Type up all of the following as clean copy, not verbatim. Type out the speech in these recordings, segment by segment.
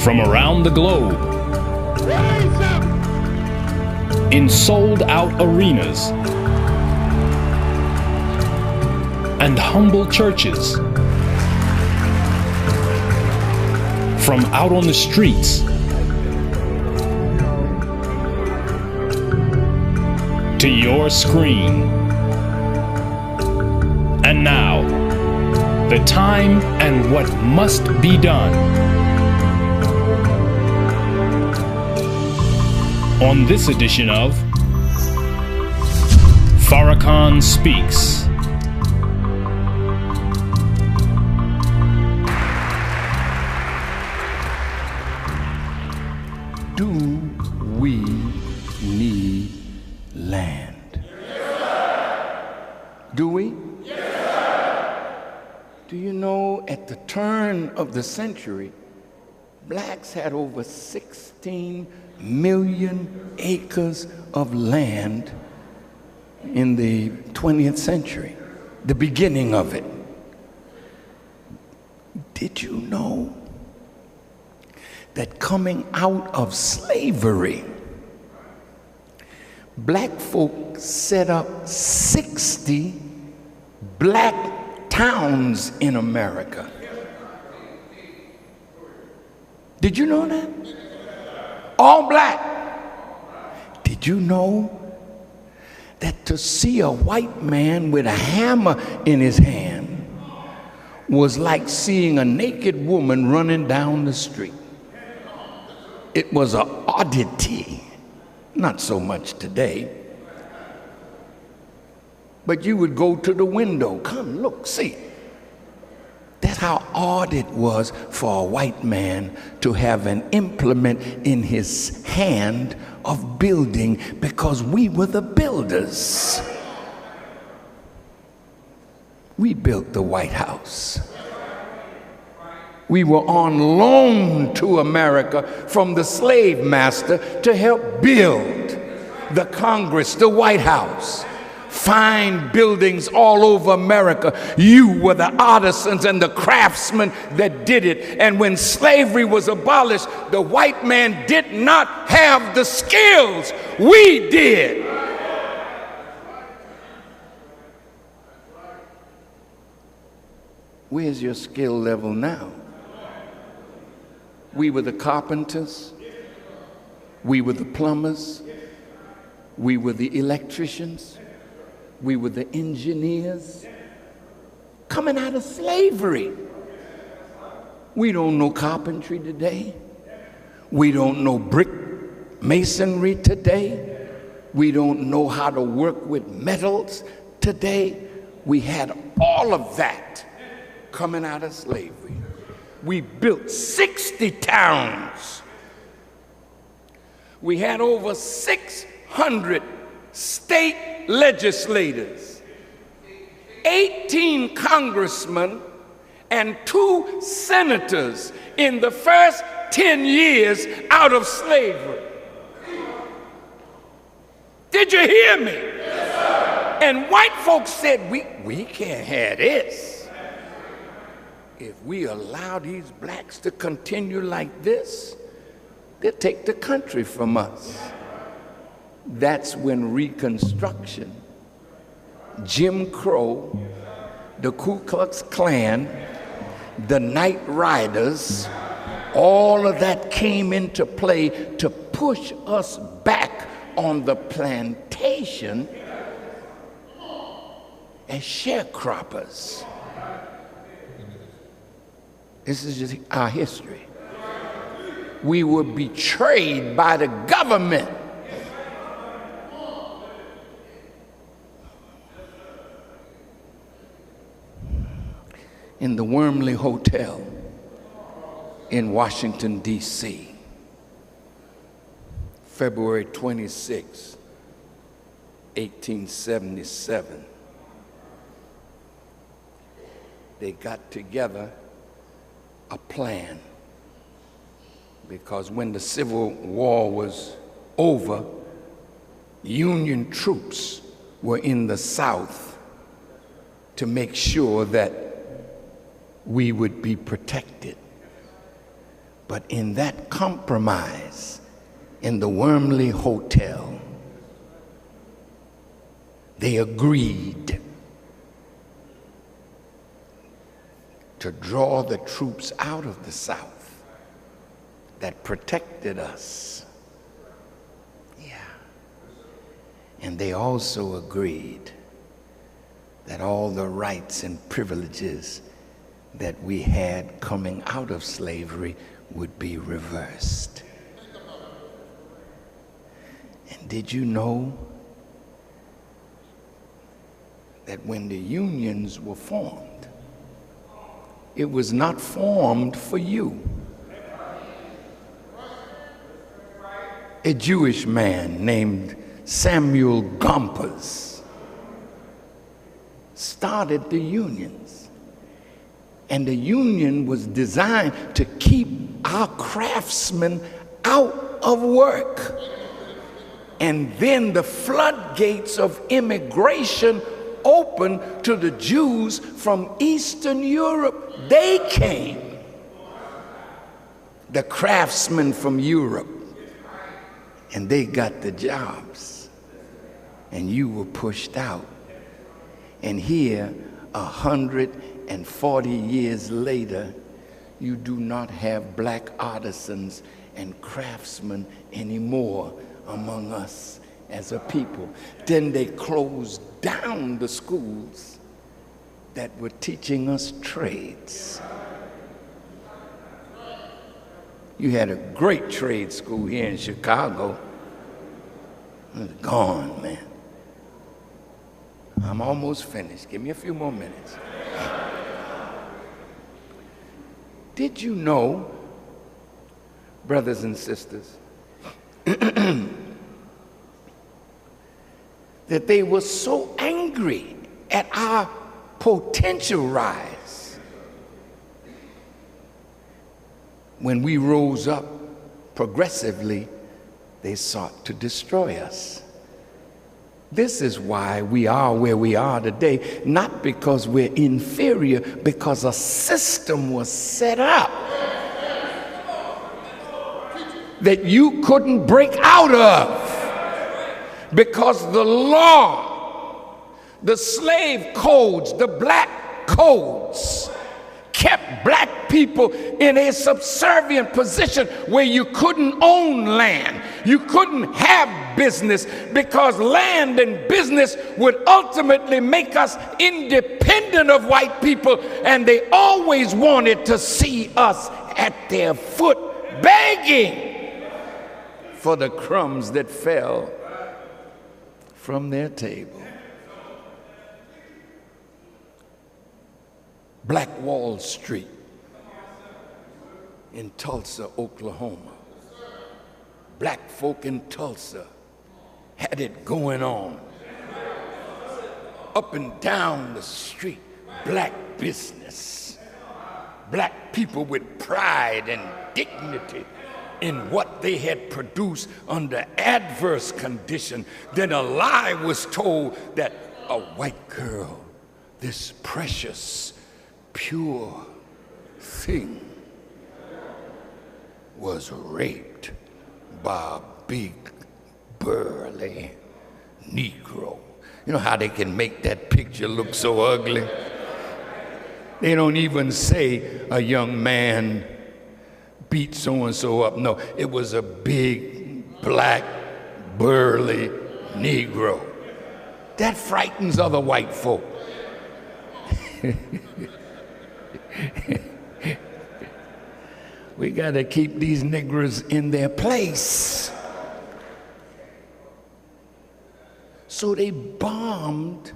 from around the globe in sold-out arenas and humble churches, from out on the streets to your screen. And now, the time and what must be done. On this edition of Farrakhan Speaks. Do we need land? Do we? Do you know, at the turn of the century, blacks had over 16 million acres of land in the 20th century, the beginning of it. Did you know that coming out of slavery, black folk set up 60 black towns in America? Did you know that? All black. Did you know that to see a white man with a hammer in his hand was like seeing a naked woman running down the street? It was an oddity. Not so much today. But you would go to the window, come look, see. That's how odd it was for a white man to have an implement in his hand of building, because we were the builders. We built the White House. We were on loan to America from the slave master to help build the Congress, the White House. Fine buildings all over America. You were the artisans and the craftsmen that did it. And when slavery was abolished, the white man did not have the skills. We did. Where's your skill level now? We were the carpenters. We were the plumbers. We were the electricians. We were the engineers coming out of slavery. We don't know carpentry today. We don't know brick masonry today. We don't know how to work with metals today. We had all of that coming out of slavery. We built 60 towns. We had over 600 state legislators, 18 congressmen, and 2 senators in the first 10 years out of slavery. Did you hear me? Yes, sir. And white folks said, we can't have this. If we allow these blacks to continue like this, they'll take the country from us. That's when Reconstruction, Jim Crow, the Ku Klux Klan, the Night Riders, all of that came into play to push us back on the plantation as sharecroppers. This is just our history. We were betrayed by the government. In the Wormley Hotel in Washington, D.C., February 26, 1877. They got together a plan, because when the Civil War was over, Union troops were in the South to make sure that we would be protected. But in that compromise in the Wormley Hotel, they agreed to draw the troops out of the South that protected us. Yeah. And they also agreed that all the rights and privileges that we had coming out of slavery would be reversed. And did you know that when the unions were formed, it was not formed for you? A Jewish man named Samuel Gompers started the unions. And the union was designed to keep our craftsmen out of work. And then the floodgates of immigration opened to the Jews from Eastern Europe. They came, the craftsmen from Europe, and they got the jobs. And you were pushed out. And here, 140 years later, you do not have black artisans and craftsmen anymore among us as a people. Then they closed down the schools that were teaching us trades. You had a great trade school here in Chicago. It's gone, man. I'm almost finished. Give me a few more minutes. Did you know, brothers and sisters, that they were so angry at our potential rise when we rose up progressively, they sought to destroy us. This is why we are where we are today, not because we're inferior, because a system was set up that you couldn't break out of, because the law, the slave codes, the black codes kept black people in a subservient position where you couldn't own land, you couldn't have business, because land and business would ultimately make us independent of white people, and they always wanted to see us at their foot begging for the crumbs that fell from their table. Black Wall Street in Tulsa, Oklahoma. Black folk in Tulsa had it going on. Up and down the street, black business. Black people with pride and dignity in what they had produced under adverse condition. Then a lie was told that a white girl, this precious, pure thing, was raped by a big, burly Negro. You know how they can make that picture look so ugly? They don't even say a young man beat so-and-so up. No, it was a big, black, burly Negro. That frightens other white folk. We got to keep these niggers in their place. So they bombed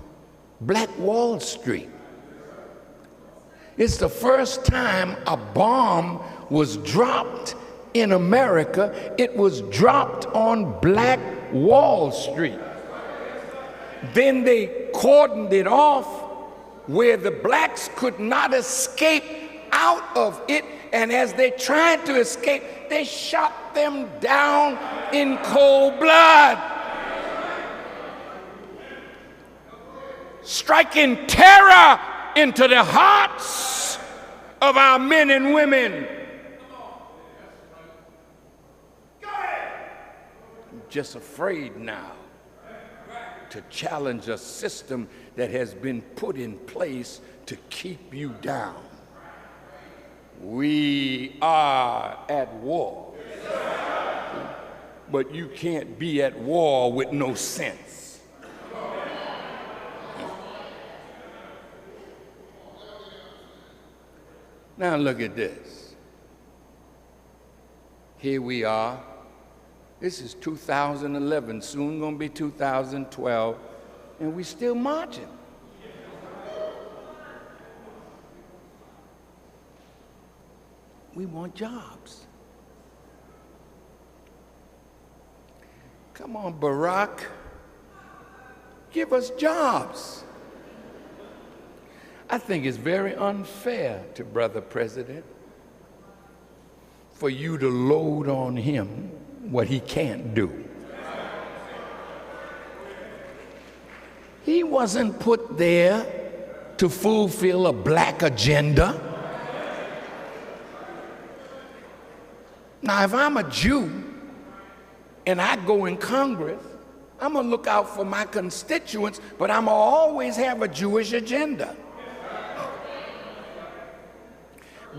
Black Wall Street. It's the first time a bomb was dropped in America. It was dropped on Black Wall Street. Then they cordoned it off where the blacks could not escape out of it, and as they tried to escape, they shot them down in cold blood, striking terror into the hearts of our men and women. just afraid now to challenge a system that has been put in place to keep you down. We are at war. But you can't be at war with no sense. Now look at this. Here we are. This is 2011, soon gonna be 2012, and we still marching. We want jobs. Come on, Barack, give us jobs. I think it's very unfair to Brother President for you to load on him what he can't do. He wasn't put there to fulfill a black agenda. Now, if I'm a Jew and I go in Congress, I'm gonna look out for my constituents, but I'm gonna always have a Jewish agenda.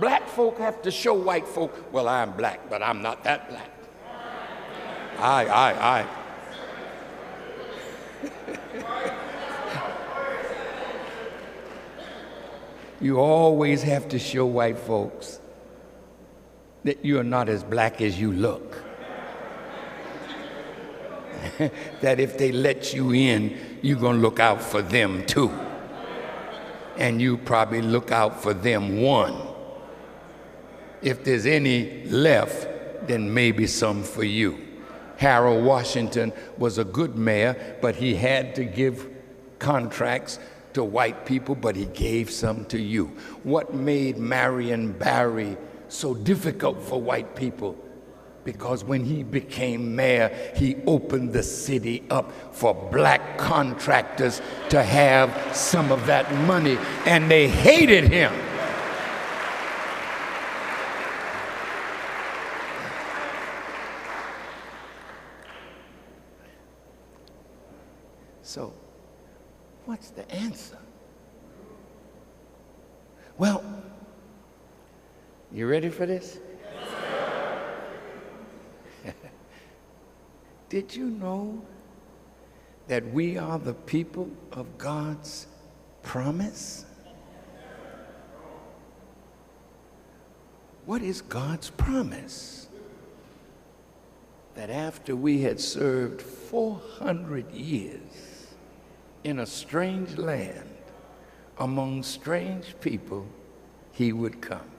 Black folk have to show white folk, well, I'm black, but I'm not that black. I. You always have to show white folks that you're not as black as you look. That if they let you in, you're gonna look out for them too. And you probably look out for them one. If there's any left, then maybe some for you. Harold Washington was a good mayor, but he had to give contracts to white people, but he gave some to you. What made Marion Barry so difficult for white people? Because when he became mayor, he opened the city up for black contractors to have some of that money, and they hated him. So, what's the answer? Well, you ready for this? Did you know that we are the people of God's promise? What is God's promise? That after we had served 400 years in a strange land, among strange people, he would come.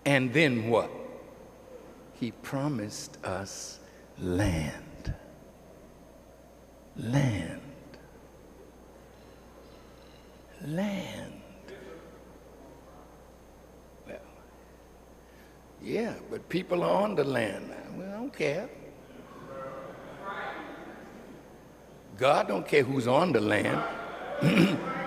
And then what? He promised us land. Land. Land. Well, yeah, but people are on the land now. We don't care. God don't care who's on the land.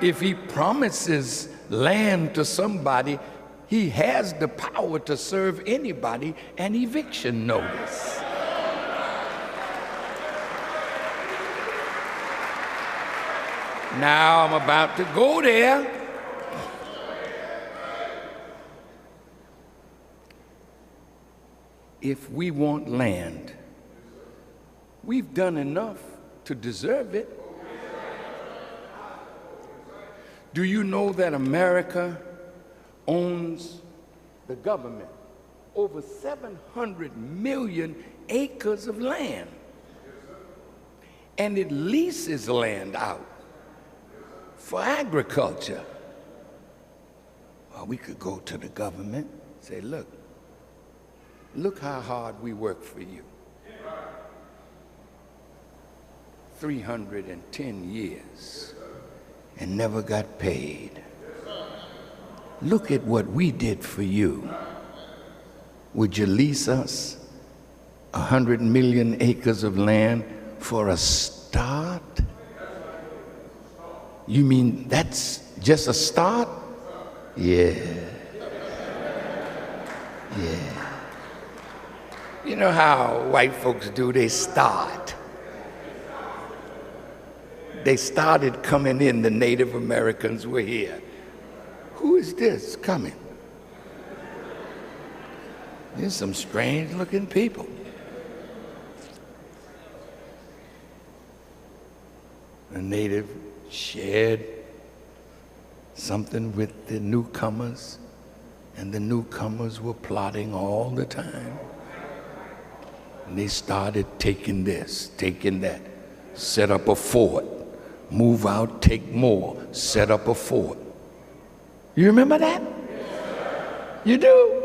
If he promises land to somebody, he has the power to serve anybody an eviction notice. Now I'm about to go there. If we want land, we've done enough to deserve it. Do you know that America owns the government over 700 million acres of land, and it leases land out for agriculture? Well, we could go to the government and say, look how hard we work for you. 310 years and never got paid. Look at what we did for you. Would you lease us 100 million acres of land for a start? You mean that's just a start? Yeah. Yeah. You know how white folks do, they start. They started coming in, the Native Americans were here. Who is this coming? There's some strange looking people. The native shared something with the newcomers, and the newcomers were plotting all the time. And they started taking this, taking that, set up a fort, move out, take more, set up a fort. You remember that? You do?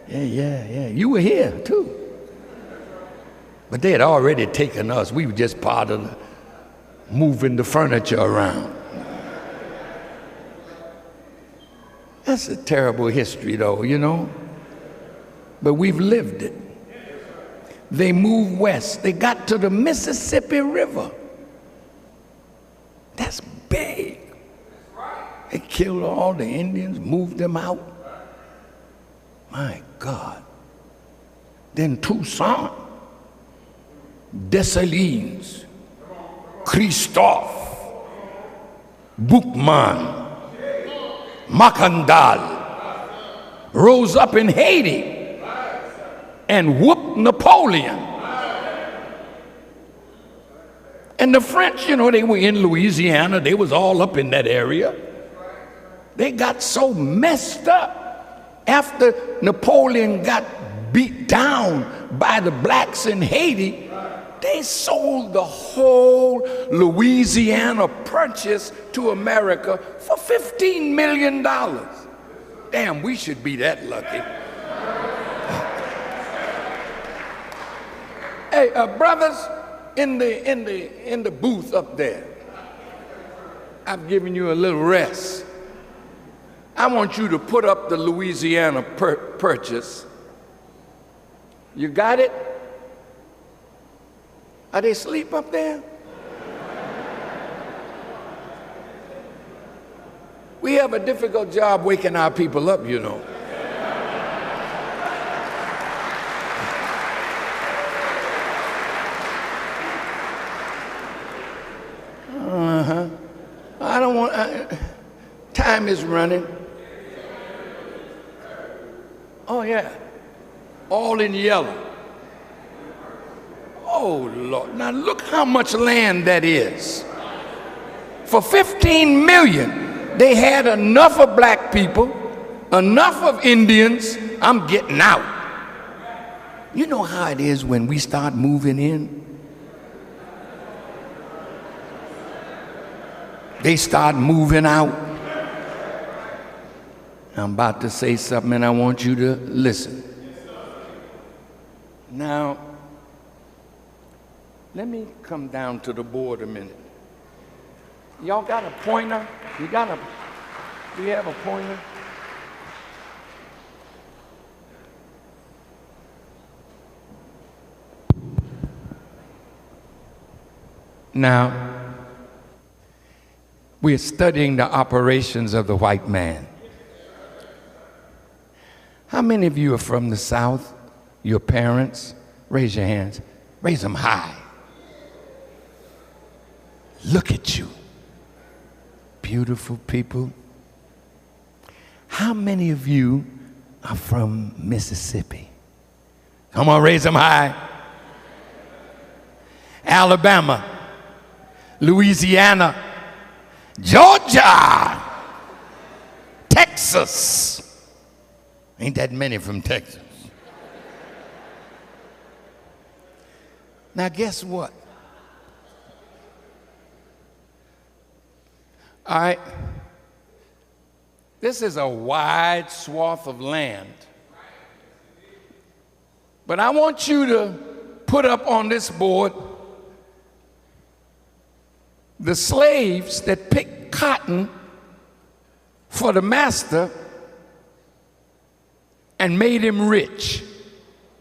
Yeah. You were here too. But they had already taken us. We were just part of moving the furniture around. That's a terrible history though, you know? But we've lived it. They moved west. They got to the Mississippi River. That's big. They killed all the Indians, moved them out. My God. Then Toussaint, Dessalines, Christophe, Boukman, Macandal rose up in Haiti and whooped Napoleon. And the French, you know, they were in Louisiana. They was all up in that area. They got so messed up after Napoleon got beat down by the blacks in Haiti. They sold the whole Louisiana Purchase to America for $15 million. Damn, we should be that lucky. Hey, brothers in the booth up there, I've given you a little rest. I want you to put up the Louisiana Purchase. You got it? Are they asleep up there? We have a difficult job waking our people up, you know. I don't want, time is running. Oh yeah, all in yellow. Oh Lord, now look how much land that is. For 15 million, they had enough of black people, enough of Indians. I'm getting out. You know how it is when we start moving in? They start moving out. I'm about to say something and I want you to listen. Now, let me come down to the board a minute. Y'all got a pointer? Do you have a pointer? Now, we're studying the operations of the white man. How many of you are from the South? Your parents? Raise your hands. Raise them high. Look at you. Beautiful people. How many of you are from Mississippi? Come on, raise them high. Alabama, Louisiana, Georgia, Texas. Ain't that many from Texas. Now guess what? All right, this is a wide swath of land. But I want you to put up on this board the slaves that picked cotton for the master and made him rich.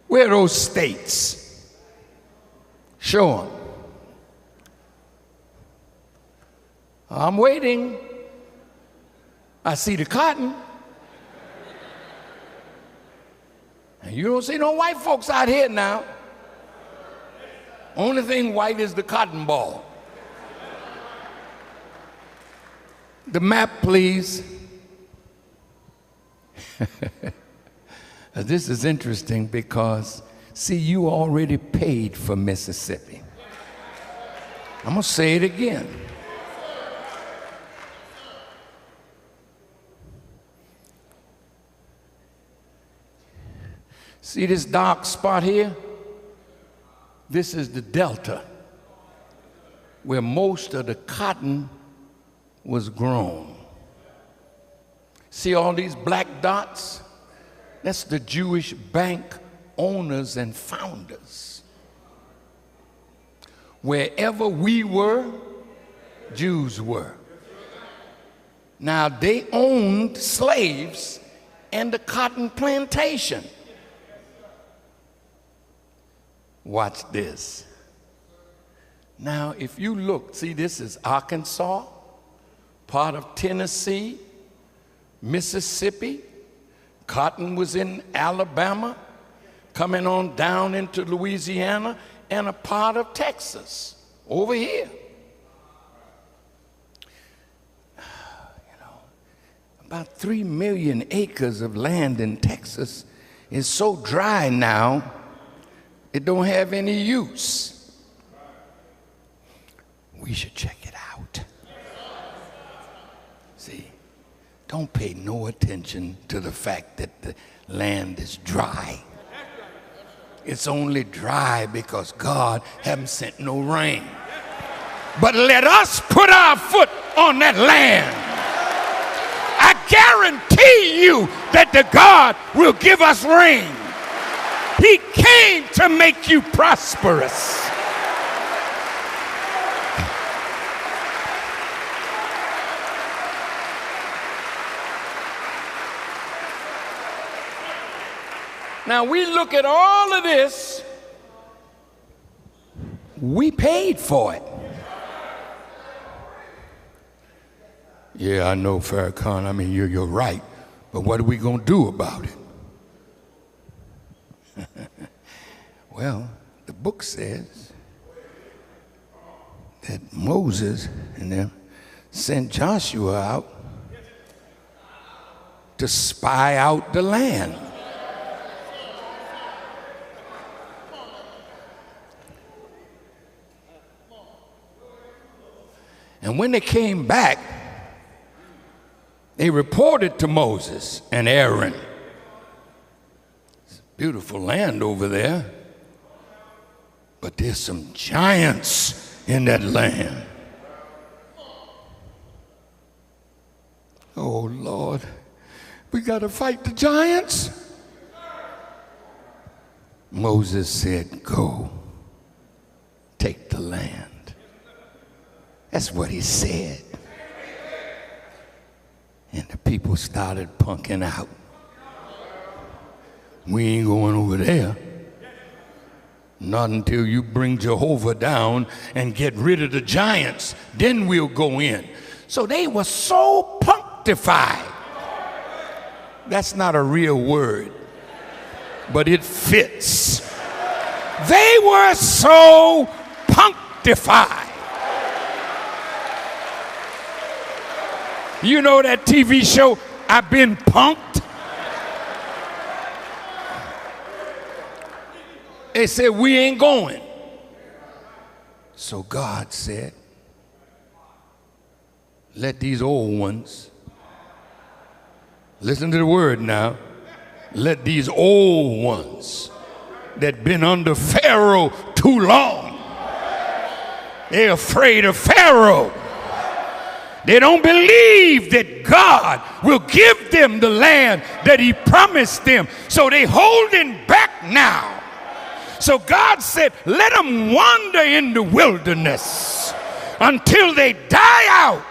Where are those states? Show them. I'm waiting. I see the cotton. And you don't see no white folks out here now. Only thing white is the cotton ball. The map, please. This is interesting because, see, you already paid for Mississippi. I'm going to say it again. See this dark spot here? This is the delta, where most of the cotton was grown. See all these black dots? That's the Jewish bank owners and founders. Wherever we were, Jews were. Now, they owned slaves and the cotton plantation. Watch this. Now, if you look, see, this is Arkansas, part of Tennessee, Mississippi. Cotton was in Alabama, coming on down into Louisiana, and a part of Texas, over here. About 3 million acres of land in Texas is so dry now, it don't have any use. We should check it out. See, don't pay no attention to the fact that the land is dry. It's only dry because God haven't sent no rain. But let us put our foot on that land. I guarantee you that the God will give us rain. He came to make you prosperous. Now we look at all of this, we paid for it. Yeah, I know, Farrakhan, I mean, you're right, but what are we going to do about it? Well, the book says that Moses and them sent Joshua out to spy out the land. And when they came back, they reported to Moses and Aaron. It's a beautiful land over there, but there's some giants in that land. Oh, Lord, we got to fight the giants? Moses said, go, take the land. That's what he said. And the people started punking out. We ain't going over there. Not until you bring Jehovah down and get rid of the giants, then we'll go in. So they were so punctified. That's not a real word, but it fits. They were so punctified. You know that TV show, I've Been Punked? They said, we ain't going. So God said, let these old ones, listen to the word now, let these old ones that been under Pharaoh too long, they're afraid of Pharaoh. They don't believe that God will give them the land that he promised them. So they holding back now. So God said, let them wander in the wilderness until they die out.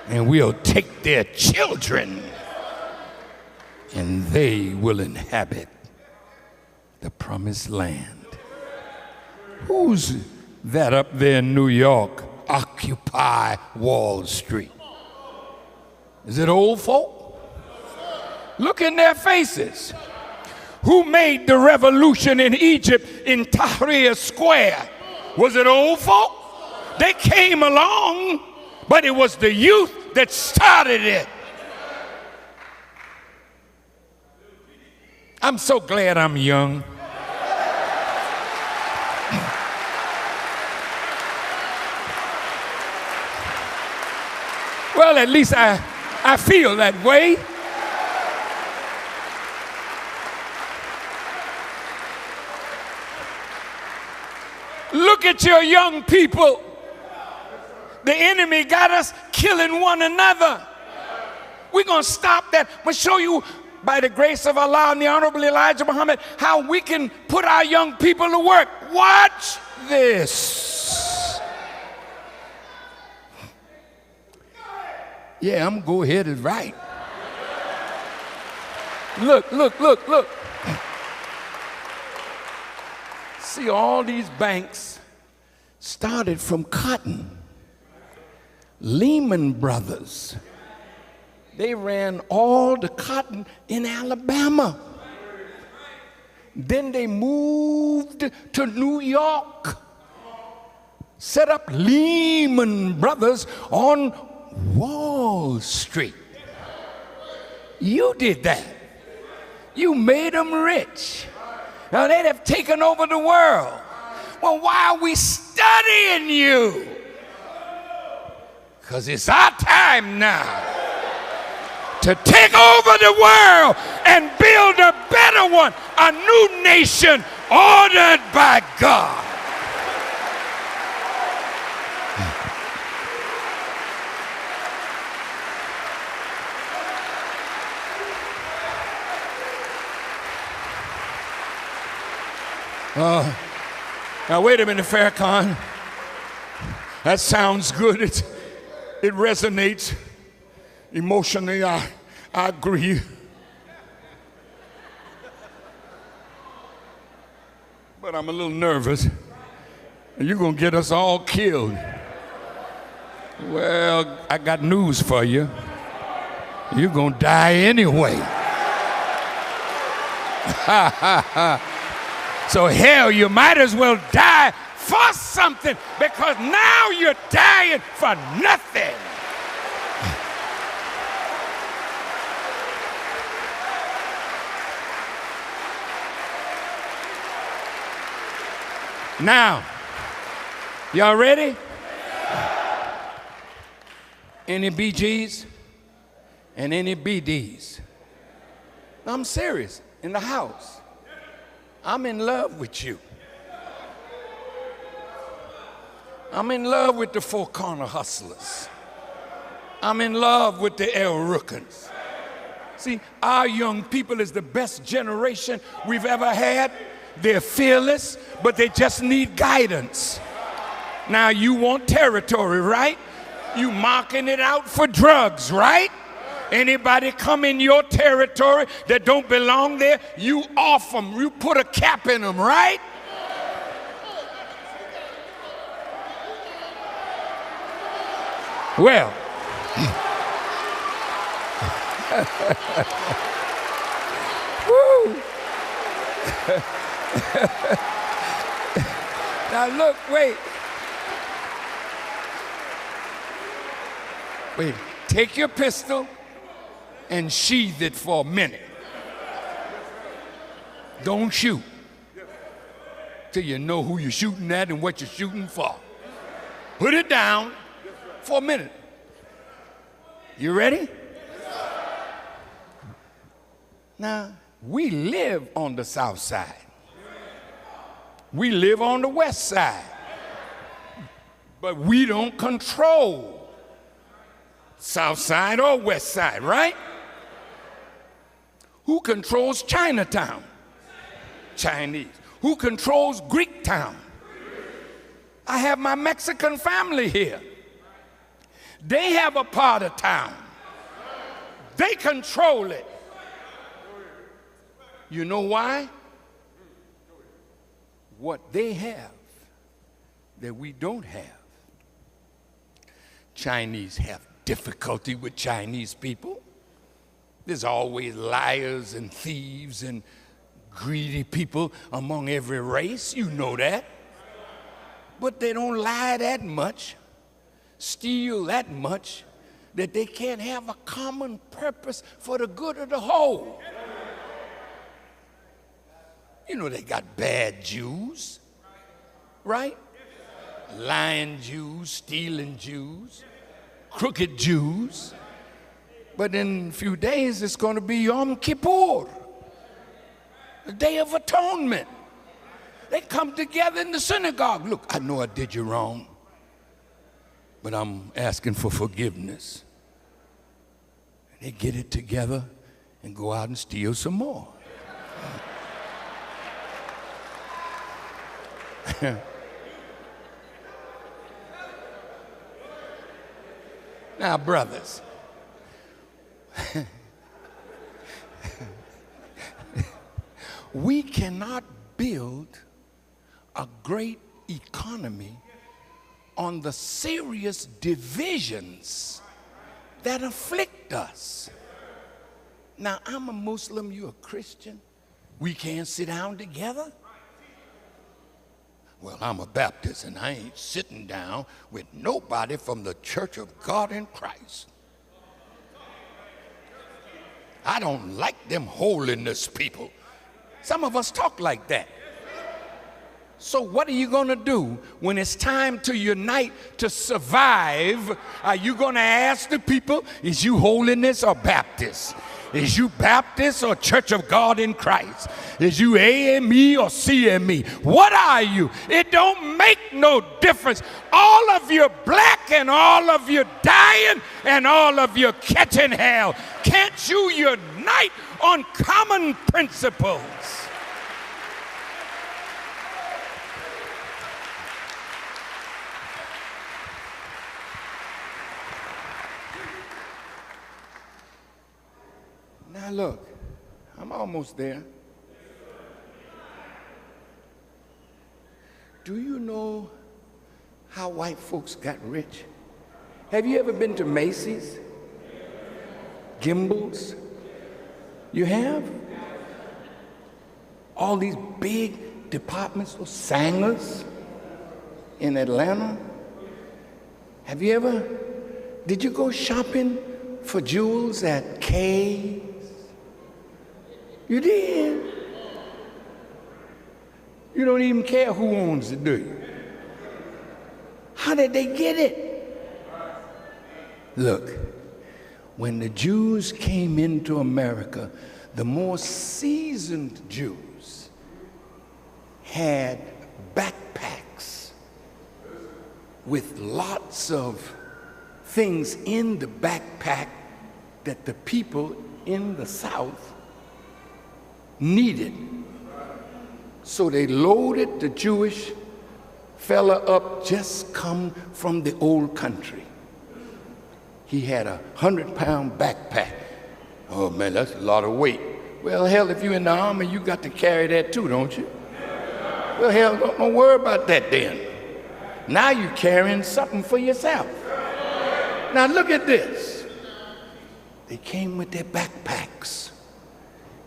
And we'll take their children and they will inhabit the promised land. Who's that up there in New York? Occupy Wall Street. Is it old folk? Look in their faces. Who made the revolution in Egypt in Tahrir Square? Was it old folk? They came along, but it was the youth that started it. I'm so glad I'm young. Well, at least I feel that way. Look at your young people. The enemy got us killing one another. We're going to stop that. I'm going to show you, by the grace of Allah and the Honorable Elijah Muhammad, how we can put our young people to work. Watch this. Yeah, I'm go ahead is right. Look, look, look, look. See, all these banks started from cotton. Lehman Brothers, they ran all the cotton in Alabama. Then they moved to New York, set up Lehman Brothers on Wall Street. You did that. You made them rich. Now they'd have taken over the world. Well, why are we studying you? Because it's our time now to take over the world and build a better one, a new nation ordered by God. Now wait a minute, Farrakhan. That sounds good. It resonates emotionally. I agree. But I'm a little nervous. You're going to get us all killed. Well, I got news for you. You're going to die anyway. So hell, you might as well die for something, because now you're dying for nothing. Now, y'all ready? Any BGs and any BDs? I'm serious, in the house. I'm in love with you. I'm in love with the Four Corner Hustlers. I'm in love with the El Rookins. See, our young people is the best generation we've ever had. They're fearless, but they just need guidance. Now, you want territory, right? You marking it out for drugs, right? Anybody come in your territory that don't belong there, you off them. You put a cap in them, right? Well, woo. Now look, wait. Wait, take your pistol and sheath it for a minute. Don't shoot till you know who you're shooting at and what you're shooting for. Put it down for a minute. You ready? Now, we live on the south side. We live on the west side. But we don't control south side or west side, right? Who controls Chinatown? Chinese. Who controls Greektown? I have my Mexican family here. They have a part of town. They control it. You know why? What they have that we don't have. Chinese have difficulty with Chinese people. There's always liars and thieves and greedy people among every race. You know that. But they don't lie that much, steal that much, that they can't have a common purpose for the good of the whole. You know, they got bad Jews, right? Lying Jews, stealing Jews, crooked Jews. But in a few days, it's going to be Yom Kippur, the Day of Atonement. They come together in the synagogue. Look, I know I did you wrong, but I'm asking for forgiveness. They get it together and go out and steal some more. Now, brothers, we cannot build a great economy on the serious divisions that afflict us. Now, I'm a Muslim, you're a Christian. We can't sit down together? Well, I'm a Baptist, and I ain't sitting down with nobody from the Church of God in Christ. I don't like them holiness people. Some of us talk like that. So what are you going to do when it's time to unite to survive? Are you going to ask the people, is you holiness or Baptist? Is you Baptist or Church of God in Christ? Is you AME or CME? What are you? It don't make no difference. All of you black and all of you dying and all of you catching hell. Can't you unite on common principles? Now look, I'm almost there. Do you know how white folks got rich? Have you ever been to Macy's? Gimbel's? You have? All these big department stores, Sanger's in Atlanta. Have you ever, did you go shopping for jewels at Kay's? You did. You don't even care who owns it, do you? How did they get it? Look, when the Jews came into America, the more seasoned Jews had backpacks with lots of things in the backpack that the people in the South needed. So they loaded the Jewish fella up, just come from the old country. He had a 100-pound backpack. Oh man, that's a lot of weight. Well, hell, if you're in the army, you got to carry that too, don't you? Well, hell, don't worry about that then. Now you're carrying something for yourself. Now look at this. They came with their backpacks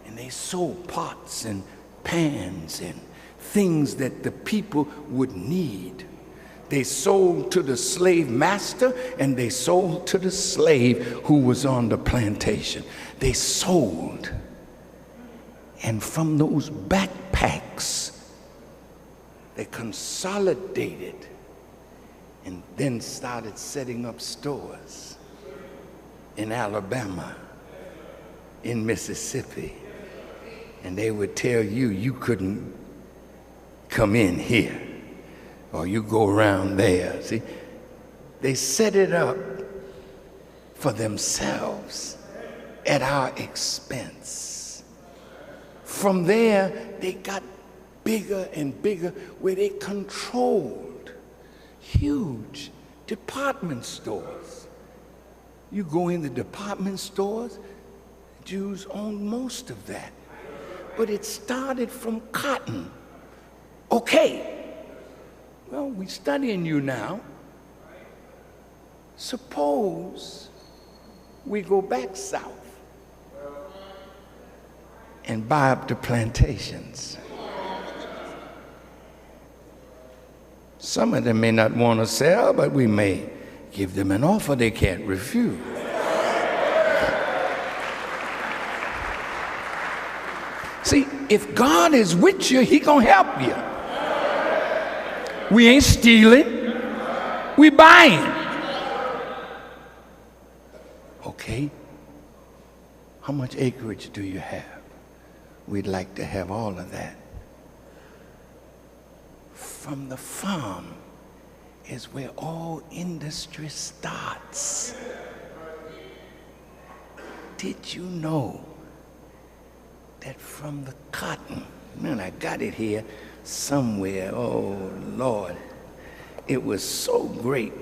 and they sold pots and pans and things that the people would need. They sold to the slave master and they sold to the slave who was on the plantation. They sold. And from those backpacks, they consolidated and then started setting up stores in Alabama, in Mississippi. And they would tell you, you couldn't come in here, or you go around there. See, they set it up for themselves at our expense. From there, they got bigger and bigger, where they controlled huge department stores. You go in the department stores, Jews own most of that. But it started from cotton. Okay, well, we're studying you now. Suppose we go back south and buy up the plantations. Some of them may not want to sell, but we may give them an offer they can't refuse. See, if God is with you, he gonna help you. We ain't stealing, we buying. Okay, how much acreage do you have? We'd like to have all of that. From the farm is where all industry starts. Did you know that from the cotton, man, I got it here somewhere, oh Lord, it was so great.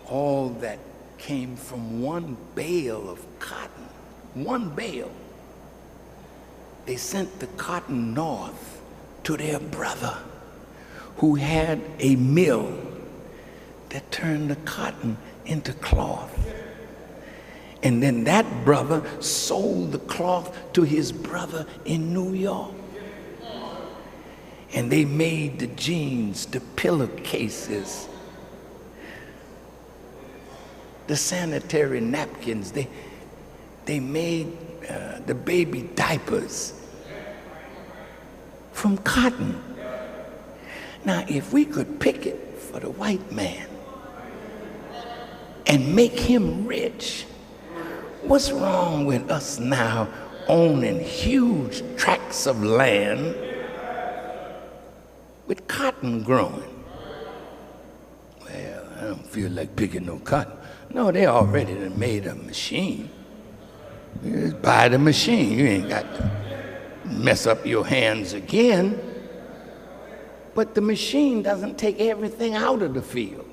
All that came from one bale of cotton, one bale. They sent the cotton north to their brother who had a mill that turned the cotton into cloth. And then that brother sold the cloth to his brother in New York. And they made the jeans, the pillowcases, the sanitary napkins. They made the baby diapers from cotton. Now, if we could pick it for the white man and make him rich, what's wrong with us now owning huge tracts of land with cotton growing? Well, I don't feel like picking no cotton. No, they already done made a machine. You just buy the machine. You ain't got to mess up your hands again. But the machine doesn't take everything out of the field.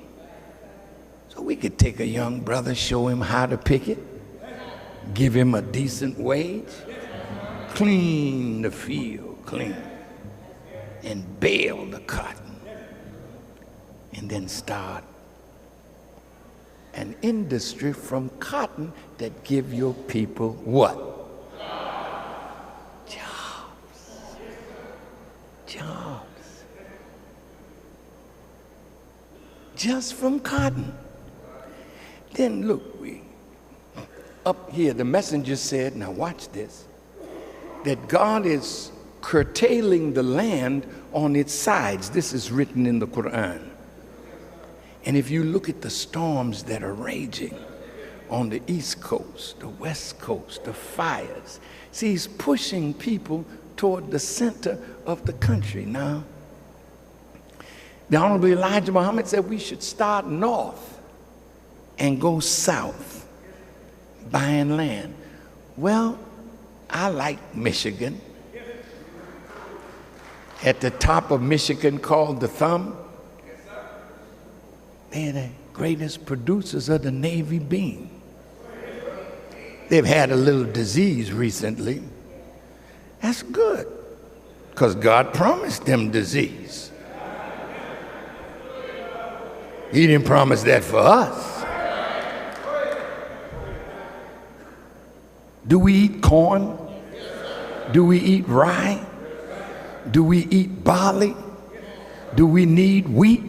So we could take a young brother, show him how to pick it, give him a decent wage, clean the field clean, and bale the cotton, and then start an industry from cotton that give your people what? Jobs. Jobs. Just from cotton. Then look, up here, the messenger said, now watch this, that God is curtailing the land on its sides. This is written in the Quran. And if you look at the storms that are raging on the East Coast, the West Coast, the fires, see, he's pushing people toward the center of the country now. The Honorable Elijah Muhammad said we should start north and go south, buying land. Well, I like Michigan. At the top of Michigan called the Thumb, they're the greatest producers of the navy bean. They've had a little disease recently. That's good, because God promised them disease. He didn't promise that for us. Do we eat corn? Do we eat rye? Do we eat barley? Do we need wheat?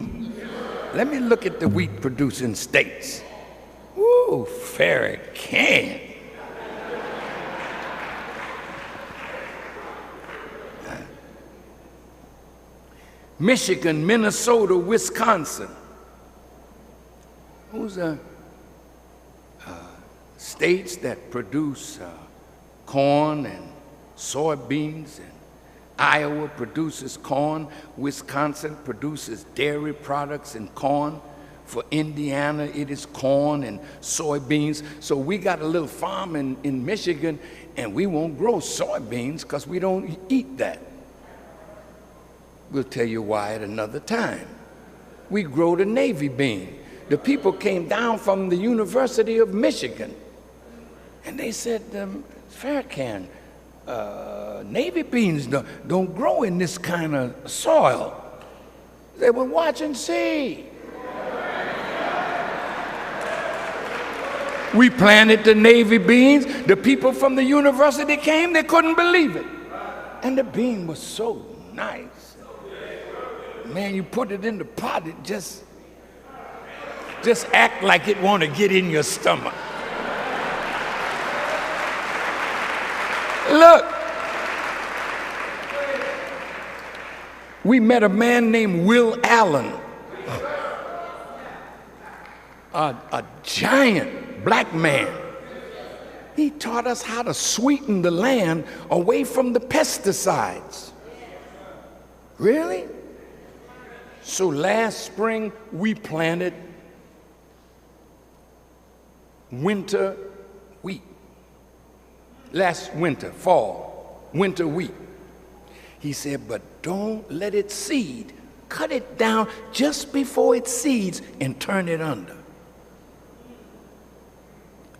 Let me look at the wheat producing states. Woo, Farrakhan. Michigan, Minnesota, Wisconsin. Those are states that produce corn and soybeans, and Iowa produces corn. Wisconsin produces dairy products and corn. For Indiana, it is corn and soybeans. So we got a little farm in Michigan, and we won't grow soybeans because we don't eat that. We'll tell you why at another time. We grow the navy bean. The people came down from the University of Michigan, and they said, Farrakhan, navy beans don't grow in this kind of soil. They were watch and see. We planted the Navy beans. The people from the university came, they couldn't believe it. And the bean was so nice. Man, you put it in the pot, it just act like it want to get in your stomach. Look, we met a man named Will Allen, a giant black man. He taught us how to sweeten the land away from the pesticides. Really? So last spring, we planted winter wheat. Last winter, fall, winter wheat. He said, but don't let it seed. Cut it down just before it seeds and turn it under.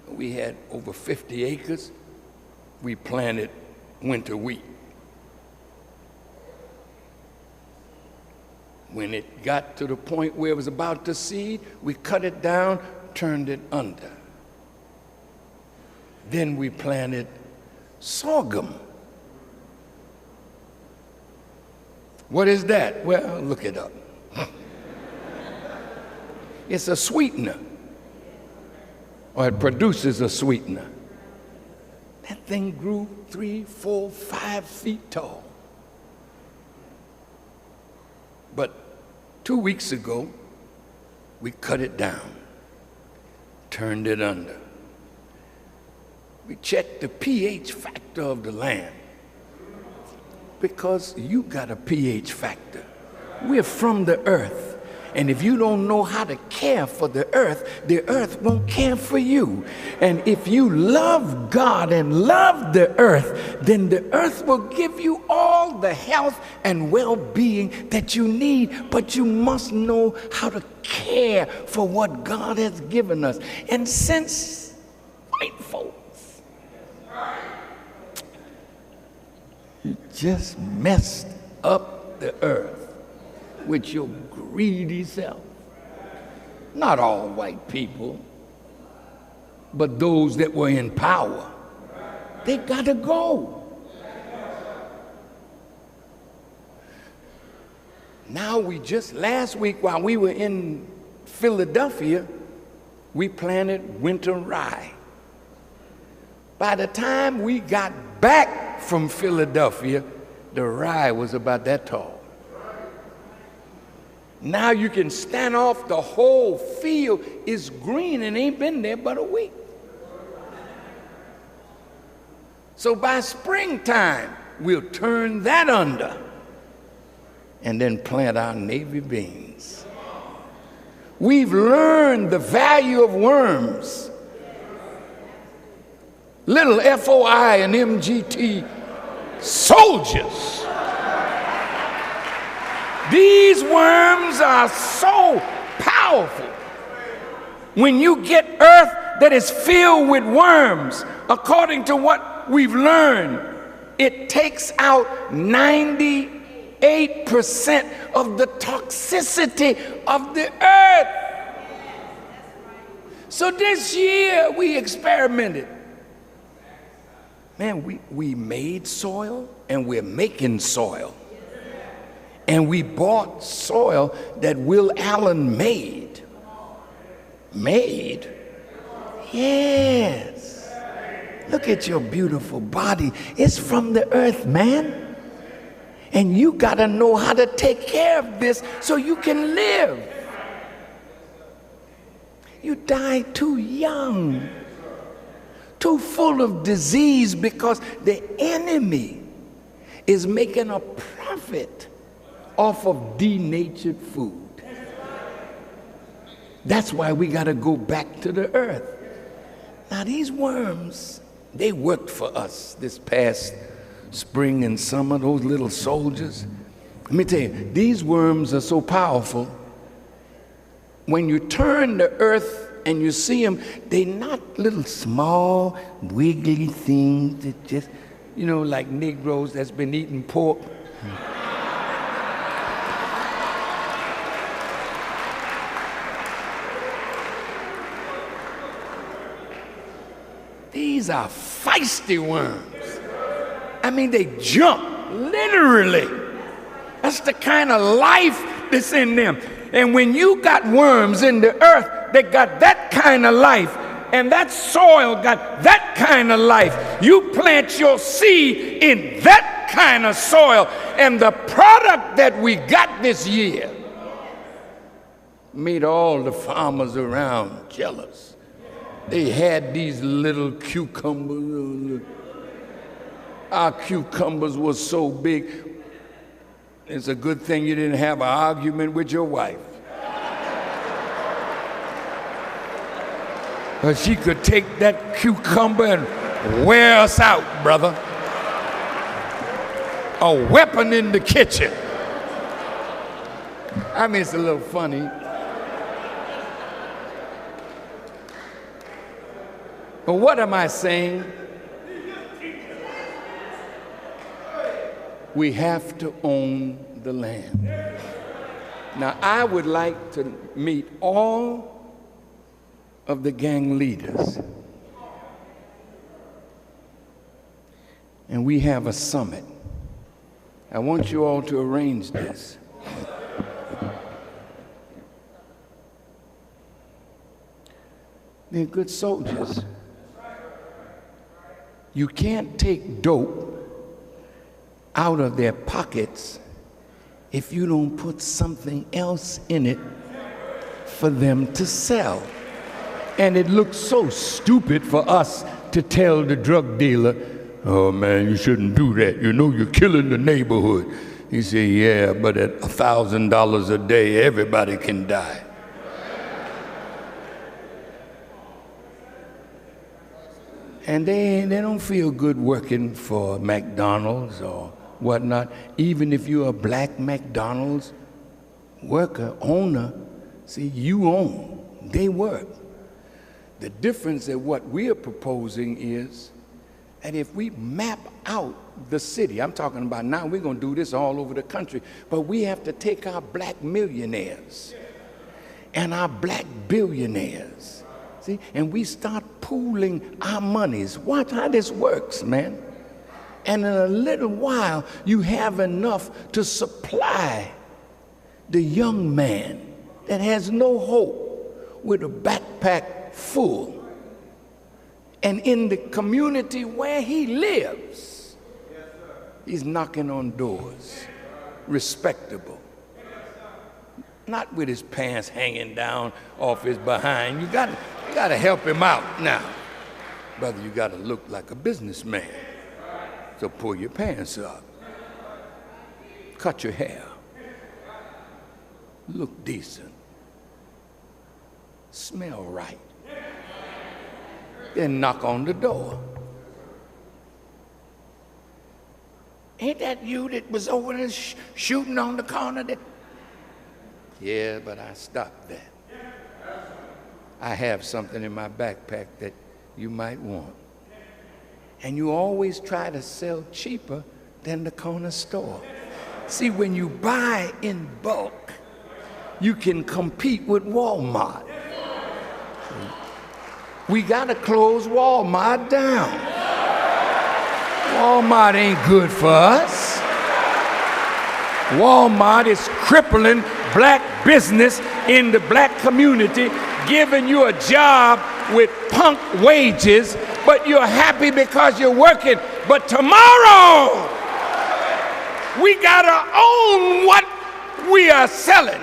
We had over 50 acres. We planted winter wheat. When it got to the point where it was about to seed, we cut it down, turned it under. Then we planted sorghum. What is that? Well, look it up. It's a sweetener, or it produces a sweetener. That thing grew 3, 4, 5 feet tall. But 2 weeks ago, we cut it down, turned it under. We checked the pH factor of the land, because you got a pH factor. We're from the earth. And if you don't know how to care for the earth won't care for you. And if you love God and love the earth, then the earth will give you all the health and well-being that you need. But you must know how to care for what God has given us. And since white folks, you just messed up the earth with your greedy self. Not all white people, but those that were in power. They gotta go. Now we just last week while we were in Philadelphia, we planted winter rye. By the time we got back from Philadelphia, the rye was about that tall. Now you can stand off, the whole field is green and ain't been there but a week. So by springtime, we'll turn that under and then plant our navy beans. We've learned the value of worms. Little FOI and MGT soldiers. These worms are so powerful. When you get earth that is filled with worms, according to what we've learned, it takes out 98% of the toxicity of the earth. So this year we experimented. Man, we made soil and we're making soil. And we bought soil that Will Allen made. Made? Yes. Look at your beautiful body. It's from the earth, man. And you gotta know how to take care of this so you can live. You die too young, too full of disease, because the enemy is making a profit off of denatured food. That's why we got to go back to the earth. Now these worms, they worked for us this past spring and summer, those little soldiers. Let me tell you, these worms are so powerful. When you turn the earth and you see them, they're not little small wiggly things that just, you know, like Negroes that's been eating pork. These are feisty worms. I mean, they jump, literally. That's the kind of life that's in them. And when you got worms in the earth, they got that kind of life. And that soil got that kind of life. You plant your seed in that kind of soil. And the product that we got this year made all the farmers around jealous. They had these little cucumbers. Our cucumbers were so big. It's a good thing you didn't have an argument with your wife. But she could take that cucumber and wear us out, brother. A weapon in the kitchen. I mean, it's a little funny. But what am I saying? We have to own the land. Now, I would like to meet all of the gang leaders. And we have a summit. I want you all to arrange this. They're good soldiers. You can't take dope out of their pockets if you don't put something else in it for them to sell. And it looks so stupid for us to tell the drug dealer, oh man, you shouldn't do that. You know you're killing the neighborhood. He said, yeah, but at $1,000 a day, everybody can die. And they don't feel good working for McDonald's or whatnot. Even if you're a black McDonald's worker, owner, see, you own, they work. The difference in what we are proposing is that if we map out the city, I'm talking about now, we're going to do this all over the country, but we have to take our black millionaires and our black billionaires, see, and we start pooling our monies. Watch how this works, man. And in a little while, you have enough to supply the young man that has no hope with a backpack full. And in the community where he lives, he's knocking on doors, respectable. Not with his pants hanging down off his behind. You gotta help him out now. Brother, you gotta look like a businessman. So pull your pants up. Cut your hair. Look decent. Smell right. Then knock on the door. Ain't that you that was over there shooting on the corner? Yeah, but I stopped that. I have something in my backpack that you might want. And you always try to sell cheaper than the corner store. See, when you buy in bulk, you can compete with Walmart. We gotta close Walmart down. Walmart ain't good for us. Walmart is crippling black business in the black community, giving you a job with punk wages, but you're happy because you're working. But tomorrow, we gotta own what we are selling.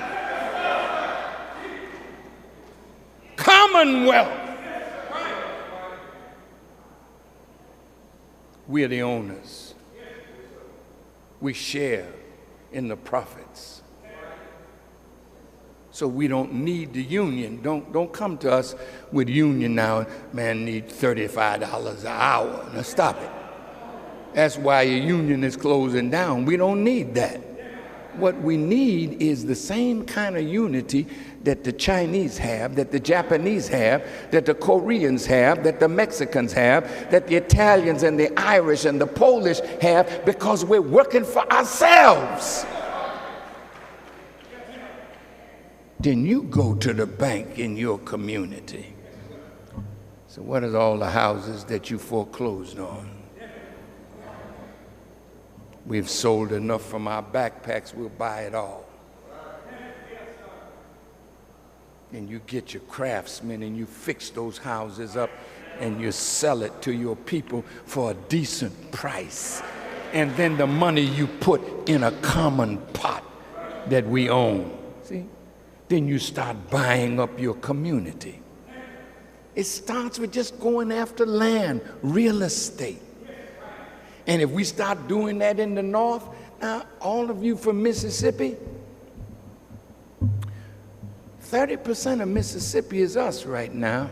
Commonwealth. We're the owners. We share in the profits. So we don't need the union. Don't come to us with union now. Man, need $35 an hour. Now stop it. That's why your union is closing down. We don't need that. What we need is the same kind of unity that the Chinese have, that the Japanese have, that the Koreans have, that the Mexicans have, that the Italians and the Irish and the Polish have, because we're working for ourselves. Then you go to the bank in your community. So what is all the houses that you foreclosed on? We've sold enough from our backpacks, we'll buy it all. And you get your craftsmen and you fix those houses up and you sell it to your people for a decent price. And then the money you put in a common pot that we own. See? Then you start buying up your community. It starts with just going after land, real estate. And if we start doing that in the North, now all of you from Mississippi, 30% of Mississippi is us right now.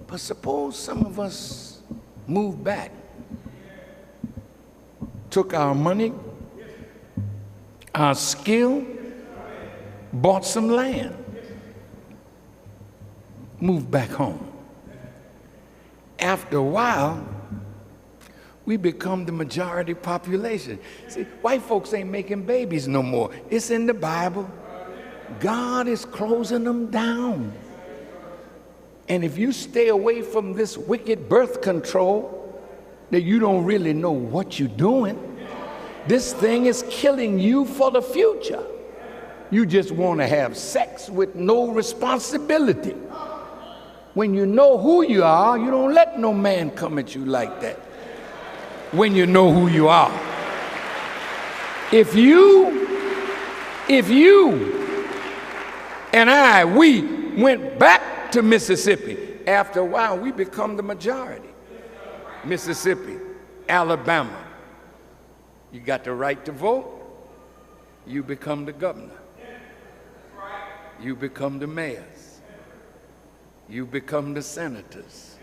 But suppose some of us moved back, took our money, our skill, bought some land, moved back home. After a while, we become the majority population. See, white folks ain't making babies no more. It's in the Bible. God is closing them down. And if you stay away from this wicked birth control, that you don't really know what you're doing, this thing is killing you for the future. You just want to have sex with no responsibility. When you know who you are, you don't let no man come at you like that. When you know who you are. If you and I, we went back to Mississippi, after a while we become the majority. Mississippi, Alabama, you got the right to vote, you become the governor. You become the mayors. You become the senators.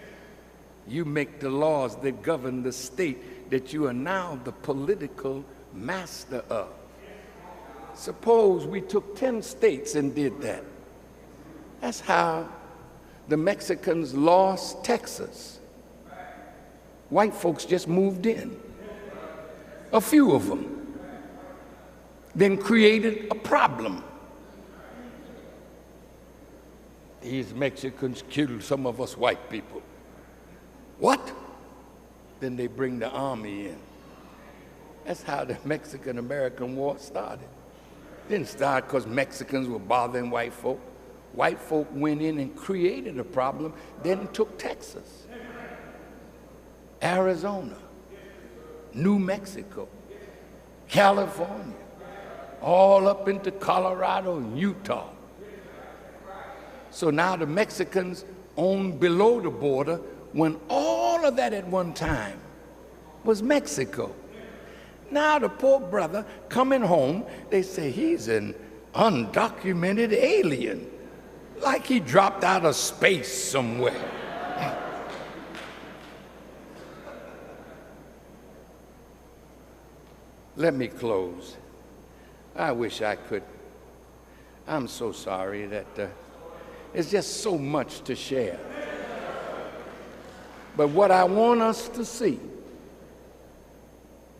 You make the laws that govern the state that you are now the political master of. Suppose we took 10 states and did that. That's how the Mexicans lost Texas. White folks just moved in, a few of them, then created a problem. These Mexicans killed some of us white people. What? Then they bring the army in. That's how the Mexican-American War started. Didn't start because Mexicans were bothering white folk. White folk went in and created a problem, then took Texas, Arizona, New Mexico, California, all up into Colorado and Utah. So now the Mexicans own below the border when all of that at one time was Mexico. Now the poor brother coming home, they say he's an undocumented alien, like he dropped out of space somewhere. Let me close. I wish I could. I'm so sorry that it's just so much to share. But what I want us to see,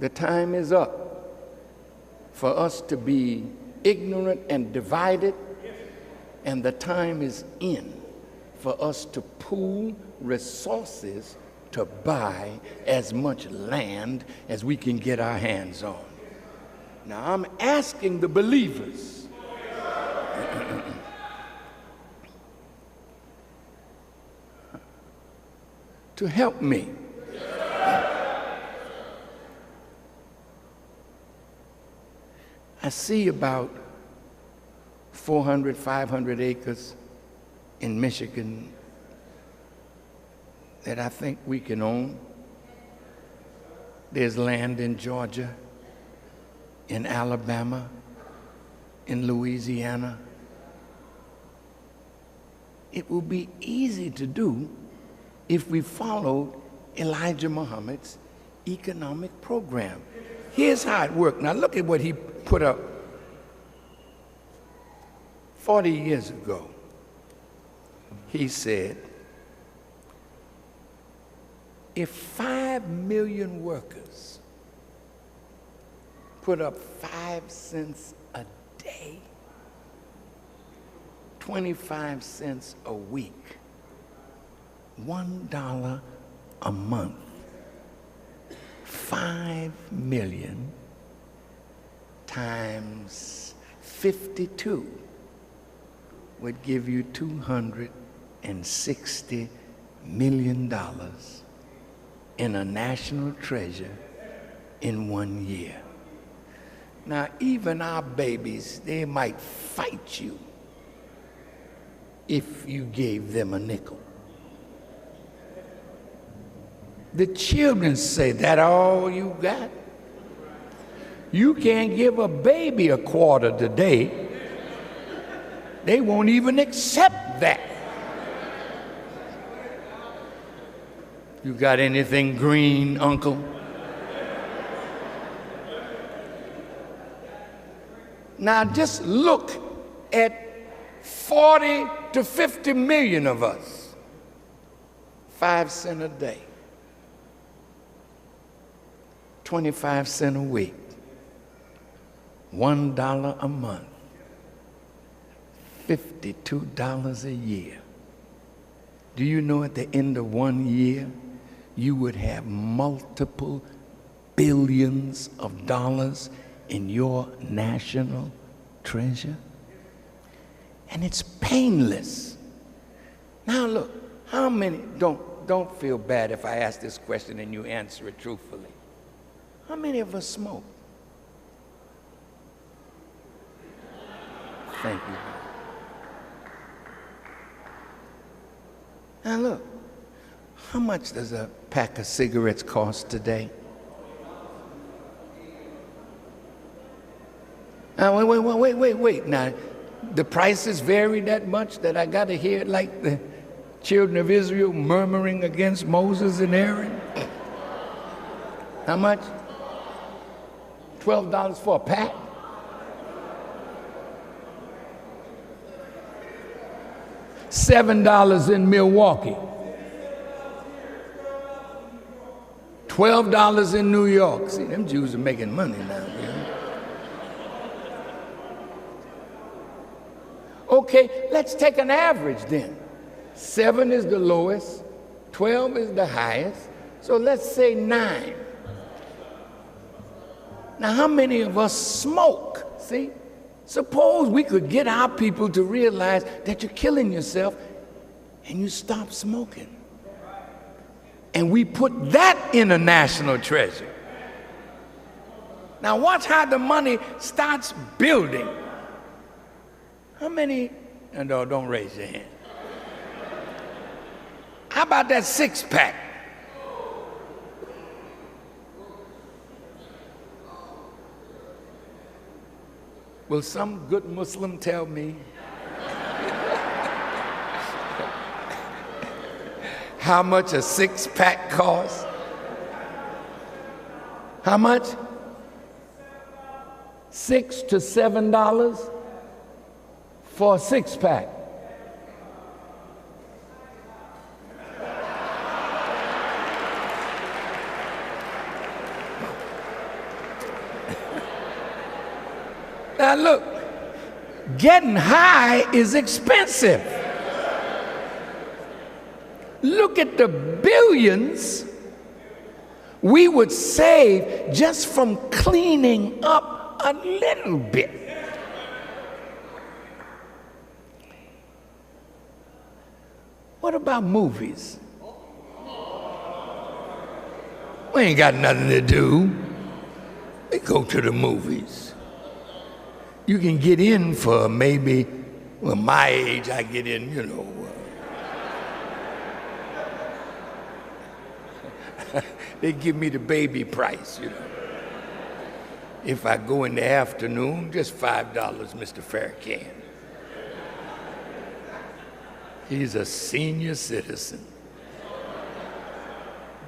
the time is up for us to be ignorant and divided, and the time is in for us to pool resources to buy as much land as we can get our hands on. Now I'm asking the believers to help me. I see about 400, 500 acres in Michigan that I think we can own. There's land in Georgia, in Alabama, in Louisiana. It will be easy to do if we followed Elijah Muhammad's economic program. Here's how it worked. Now look at what he put up 40 years ago. He said, if 5 million workers put up 5 cents a day, 25 cents a week, $1 a month, 5 million times 52 would give you $260 million in a national treasure in 1 year. Now, even our babies, they might fight you if you gave them a nickel. The children say, that all you got? You can't give a baby a quarter today. They won't even accept that. You got anything green, Uncle? Now just look at 40 to 50 million of us, 5 cents a day, 25 cents a week, $1 a month, $52 a year. Do you know at the end of 1 year, you would have multiple billions of dollars in your national treasure? And it's painless. Now look, how many, don't feel bad if I ask this question and you answer it truthfully. How many of us smoke? Thank you. Now look, how much does a pack of cigarettes cost today? Now, wait. Now, the prices vary that much that I got to hear it like the children of Israel murmuring against Moses and Aaron? How much? $12 for a pack? $7 in Milwaukee. $12 in New York. See, them Jews are making money now. You know? Okay, let's take an average then. 7 is the lowest, 12 is the highest, so let's say 9. Now, how many of us smoke? See? Suppose we could get our people to realize that you're killing yourself and you stop smoking. And we put that in a national treasure. Now watch how the money starts building. How many, no, don't raise your hand. How about that 6-pack? Will some good Muslim tell me how much a 6-pack costs? How much? $6 to $7 for a 6-pack. Now look, getting high is expensive. Look at the billions we would save just from cleaning up a little bit. What about movies? We ain't got nothing to do. We go to the movies. You can get in for maybe, well, my age, I get in, you know. They give me the baby price, you know. If I go in the afternoon, just $5, Mr. Farrakhan. He's a senior citizen.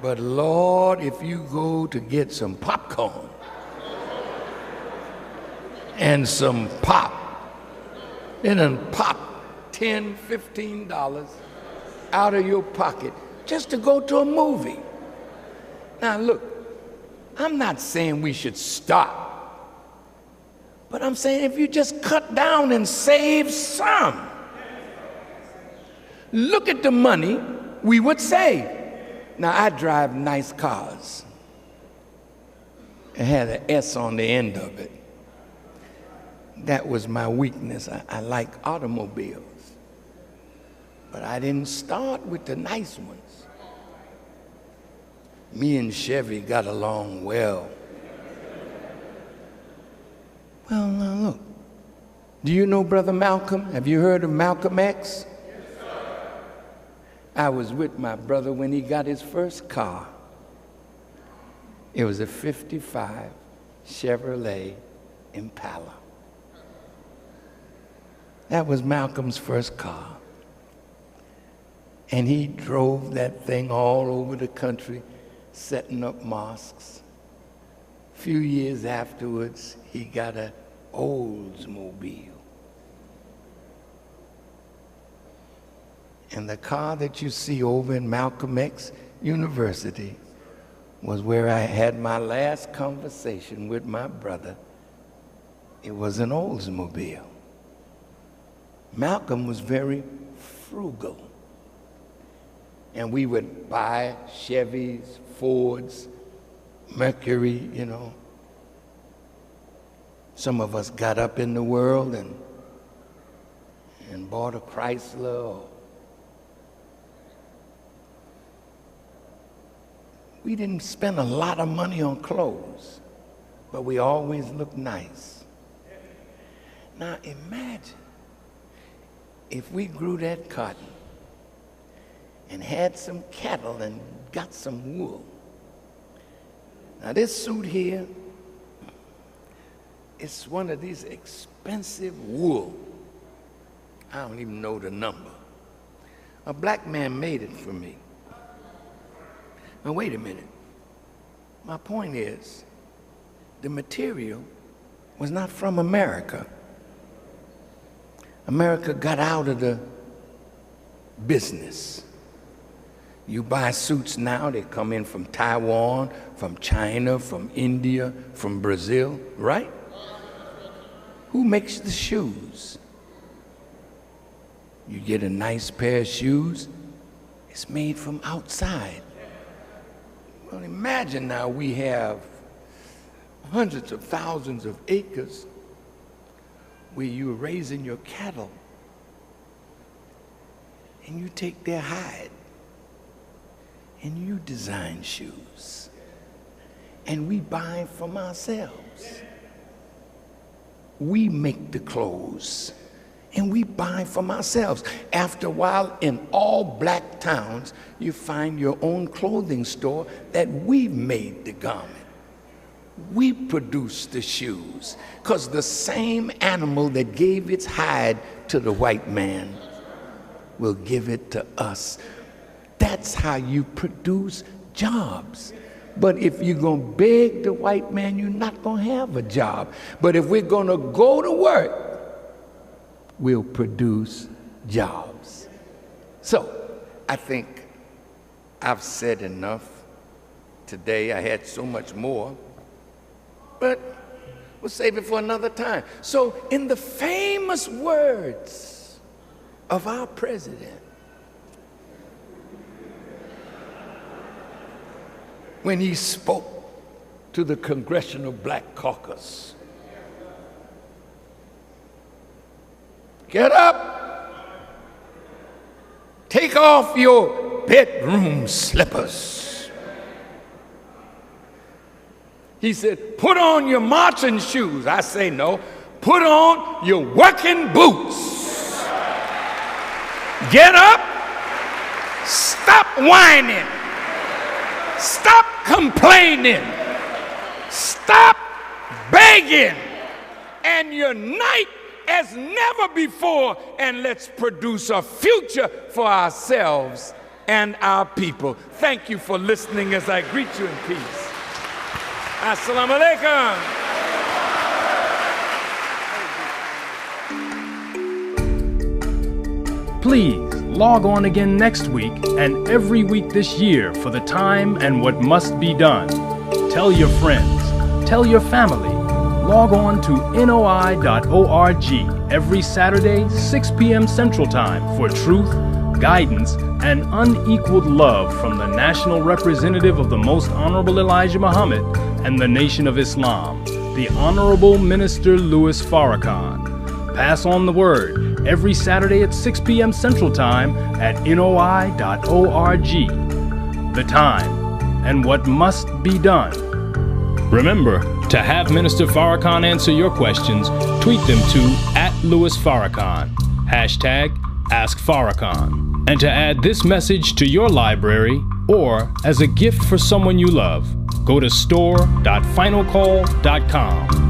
But Lord, if you go to get some popcorn and some pop, then pop $10, $15 out of your pocket just to go to a movie. Now look, I'm not saying we should stop, but I'm saying if you just cut down and save some. Look at the money we would say. Now, I drive nice cars. It had an S on the end of it. That was my weakness. I like automobiles. But I didn't start with the nice ones. Me and Chevy got along well. Well, now look. Do you know Brother Malcolm? Have you heard of Malcolm X? Yes, sir. I was with my brother when he got his first car. It was a '55 Chevrolet Impala. That was Malcolm's first car. And he drove that thing all over the country, setting up mosques. A few years afterwards, he got an Oldsmobile. And the car that you see over in Malcolm X University was where I had my last conversation with my brother. It was an Oldsmobile. Malcolm was very frugal. And we would buy Chevys, Fords, Mercury, you know. Some of us got up in the world and bought a Chrysler. We didn't spend a lot of money on clothes, but we always looked nice. Now imagine if we grew that cotton and had some cattle and got some wool. Now this suit here, it's one of these expensive wool. I don't even know the number. A black man made it for me. Now wait a minute. My point is, the material was not from America. America got out of the business. You buy suits now, they come in from Taiwan, from China, from India, from Brazil, right? Who makes the shoes? You get a nice pair of shoes, it's made from outside. Well, imagine now we have hundreds of thousands of acres where you're raising your cattle and you take their hide and you design shoes and we buy from ourselves. We make the clothes and we buy from ourselves. After a while, in all black towns, you find your own clothing store that we've made the garment. We produce the shoes, because the same animal that gave its hide to the white man will give it to us. That's how you produce jobs. But if you're going to beg the white man, you're not going to have a job. But if we're going to go to work, we'll produce jobs. So I think I've said enough today. I had so much more, but we'll save it for another time. So in the famous words of our president, when he spoke to the Congressional Black Caucus, get up, take off your bedroom slippers. He said, put on your marching shoes. I say no, put on your working boots. Get up, stop whining, stop complaining, stop begging, and unite as never before, and let's produce a future for ourselves and our people. Thank you for listening as I greet you in peace. Assalamu alaikum. Please log on again next week and every week this year for the time and what must be done. Tell your friends, tell your family. Log on to noi.org every Saturday, 6 p.m. Central Time for truth, guidance, and unequaled love from the national representative of the Most Honorable Elijah Muhammad and the Nation of Islam, the Honorable Minister Louis Farrakhan. Pass on the word every Saturday at 6 p.m. Central Time at NOI.org. The time and what must be done. Remember, to have Minister Farrakhan answer your questions, tweet them to @LouisFarrakhan, #AskFarrakhan. And to add this message to your library or as a gift for someone you love, go to store.finalcall.com.